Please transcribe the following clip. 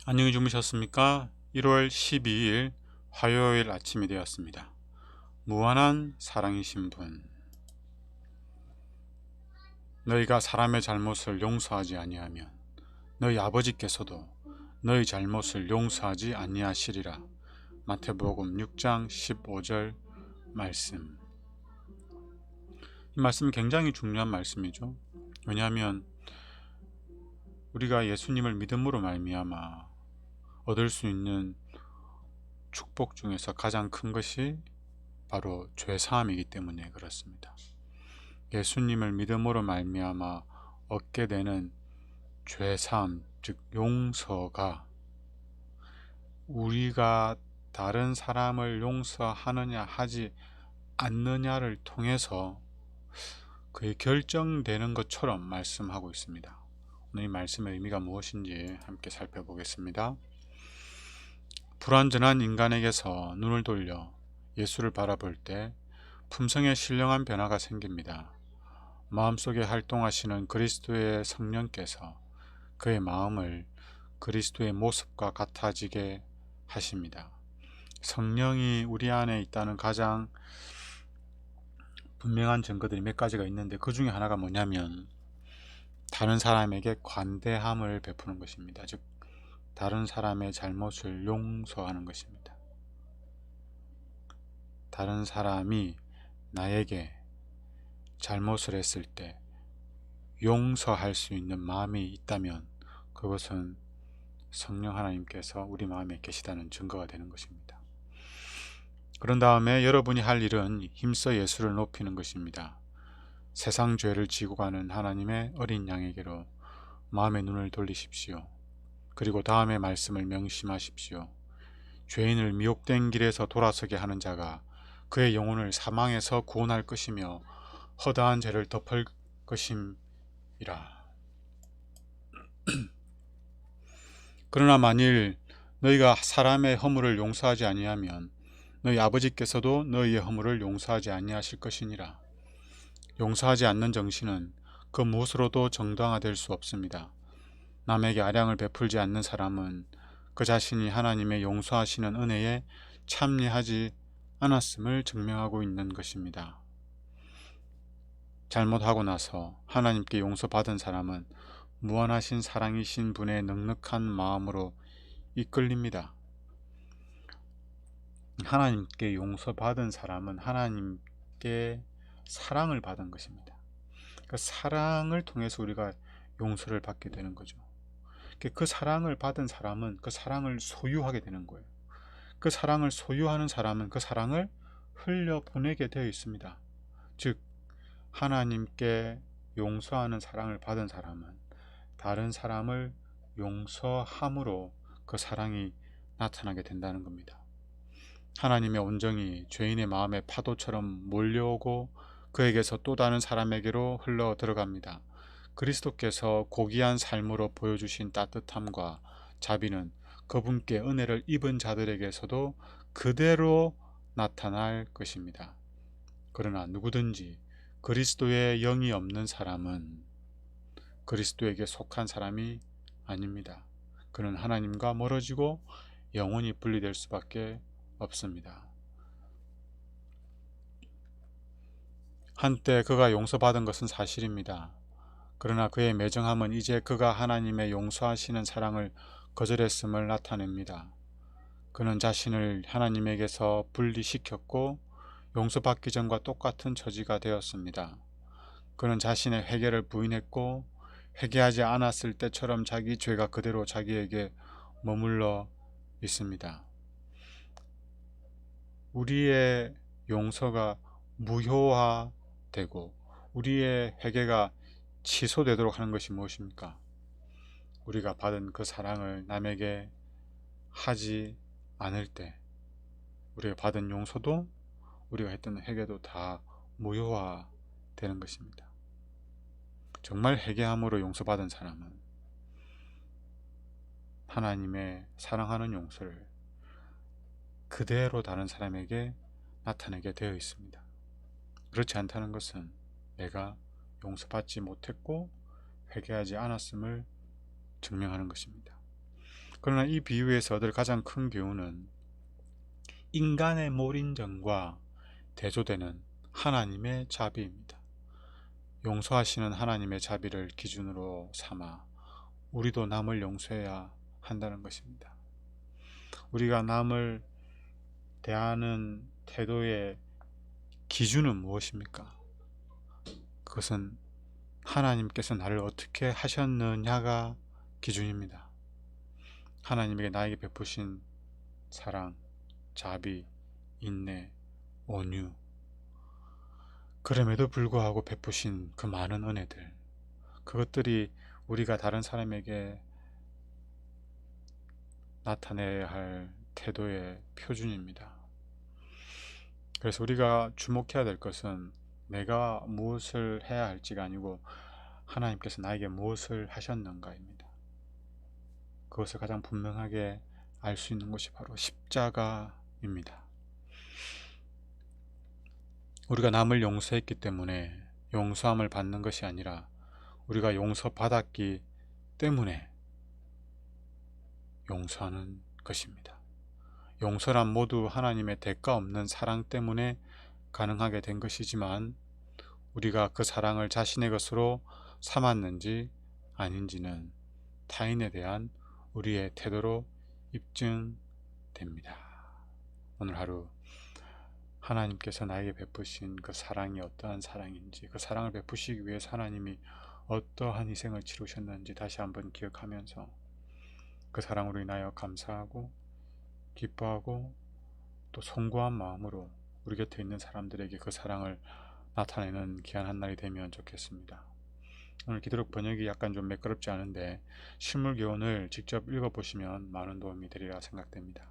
안녕히 주무셨습니까? 1월 12일 화요일 아침이 되었습니다. 무한한 사랑이신 분, 너희가 사람의 잘못을 용서하지 아니하면 너희 아버지께서도 너희 잘못을 용서하지 아니하시리라. 마태복음 6장 15절 말씀. 이 말씀 굉장히 중요한 말씀이죠. 왜냐하면 우리가 예수님을 믿음으로 말미암아 얻을 수 있는 축복 중에서 가장 큰 것이 바로 죄사함이기 때문에 그렇습니다. 예수님을 믿음으로 말미암아 얻게 되는 죄사함, 즉 용서가 우리가 다른 사람을 용서하느냐 하지 않느냐를 통해서 그의 결정되는 것처럼 말씀하고 있습니다. 오늘 이 말씀의 의미가 무엇인지 함께 살펴보겠습니다. 불완전한 인간에게서 눈을 돌려 예수를 바라볼 때 품성에 신령한 변화가 생깁니다. 마음속에 활동하시는 그리스도의 성령께서 그의 마음을 그리스도의 모습과 같아지게 하십니다. 성령이 우리 안에 있다는 가장 분명한 증거들이 몇 가지가 있는데 그 중에 하나가 뭐냐면 다른 사람에게 관대함을 베푸는 것입니다. 즉 다른 사람의 잘못을 용서하는 것입니다. 다른 사람이 나에게 잘못을 했을 때 용서할 수 있는 마음이 있다면 그것은 성령 하나님께서 우리 마음에 계시다는 증거가 되는 것입니다. 그런 다음에 여러분이 할 일은 힘써 예수를 높이는 것입니다. 세상 죄를 지고 가는 하나님의 어린 양에게로 마음의 눈을 돌리십시오. 그리고 다음의 말씀을 명심하십시오. 죄인을 미혹된 길에서 돌아서게 하는 자가 그의 영혼을 사망에서 구원할 것이며 허다한 죄를 덮을 것임이라. 그러나 만일 너희가 사람의 허물을 용서하지 아니하면 너희 아버지께서도 너희의 허물을 용서하지 아니하실 것이니라. 용서하지 않는 정신은 그 무엇으로도 정당화될 수 없습니다. 남에게 아량을 베풀지 않는 사람은 그 자신이 하나님의 용서하시는 은혜에 참여하지 않았음을 증명하고 있는 것입니다. 잘못하고 나서 하나님께 용서받은 사람은 무한하신 사랑이신 분의 넉넉한 마음으로 이끌립니다. 하나님께 용서받은 사람은 하나님께 사랑을 받은 것입니다. 그 사랑을 통해서 우리가 용서를 받게 되는 거죠. 그 사랑을 받은 사람은 그 사랑을 소유하게 되는 거예요. 그 사랑을 소유하는 사람은 그 사랑을 흘려보내게 되어 있습니다. 즉 하나님께 용서하는 사랑을 받은 사람은 다른 사람을 용서함으로 그 사랑이 나타나게 된다는 겁니다. 하나님의 온정이 죄인의 마음에 파도처럼 몰려오고 그에게서 또 다른 사람에게로 흘러 들어갑니다. 그리스도께서 고귀한 삶으로 보여주신 따뜻함과 자비는 그분께 은혜를 입은 자들에게서도 그대로 나타날 것입니다. 그러나 누구든지 그리스도의 영이 없는 사람은 그리스도에게 속한 사람이 아닙니다. 그는 하나님과 멀어지고 영원히 분리될 수밖에 없습니다. 한때 그가 용서받은 것은 사실입니다. 그러나 그의 매정함은 이제 그가 하나님의 용서하시는 사랑을 거절했음을 나타냅니다. 그는 자신을 하나님에게서 분리시켰고 용서받기 전과 똑같은 처지가 되었습니다. 그는 자신의 회개를 부인했고 회개하지 않았을 때처럼 자기 죄가 그대로 자기에게 머물러 있습니다. 우리의 용서가 무효화되고 우리의 회개가 취소되도록 하는 것이 무엇입니까? 우리가 받은 그 사랑을 남에게 하지 않을 때 우리가 받은 용서도 우리가 했던 회개도 다 무효화되는 것입니다. 정말 회개함으로 용서받은 사람은 하나님의 사랑하는 용서를 그대로 다른 사람에게 나타내게 되어 있습니다. 그렇지 않다는 것은 내가 용서받지 못했고 회개하지 않았음을 증명하는 것입니다. 그러나 이 비유에서 얻을 가장 큰 교훈은 인간의 몰인정과 대조되는 하나님의 자비입니다. 용서하시는 하나님의 자비를 기준으로 삼아 우리도 남을 용서해야 한다는 것입니다. 우리가 남을 대하는 태도의 기준은 무엇입니까? 그것은 하나님께서 나를 어떻게 하셨느냐가 기준입니다. 하나님에게 나에게 베푸신 사랑, 자비, 인내, 온유, 그럼에도 불구하고 베푸신 그 많은 은혜들, 그것들이 우리가 다른 사람에게 나타내야 할 태도의 표준입니다. 그래서 우리가 주목해야 될 것은 내가 무엇을 해야 할지가 아니고 하나님께서 나에게 무엇을 하셨는가입니다. 그것을 가장 분명하게 알 수 있는 것이 바로 십자가입니다. 우리가 남을 용서했기 때문에 용서함을 받는 것이 아니라 우리가 용서받았기 때문에 용서하는 것입니다. 용서란 모두 하나님의 대가 없는 사랑 때문에 가능하게 된 것이지만 우리가 그 사랑을 자신의 것으로 삼았는지 아닌지는 타인에 대한 우리의 태도로 입증됩니다. 오늘 하루 하나님께서 나에게 베푸신 그 사랑이 어떠한 사랑인지, 그 사랑을 베푸시기 위해서 하나님이 어떠한 희생을 치르셨는지 다시 한번 기억하면서 그 사랑으로 인하여 감사하고 기뻐하고 또 송구한 마음으로 우리 곁에 있는 사람들에게 그 사랑을 나타내는 귀한 한 날이 되면 좋겠습니다. 오늘 기도록 번역이 약간 좀 매끄럽지 않은데 실물 교훈을 직접 읽어보시면 많은 도움이 되리라 생각됩니다.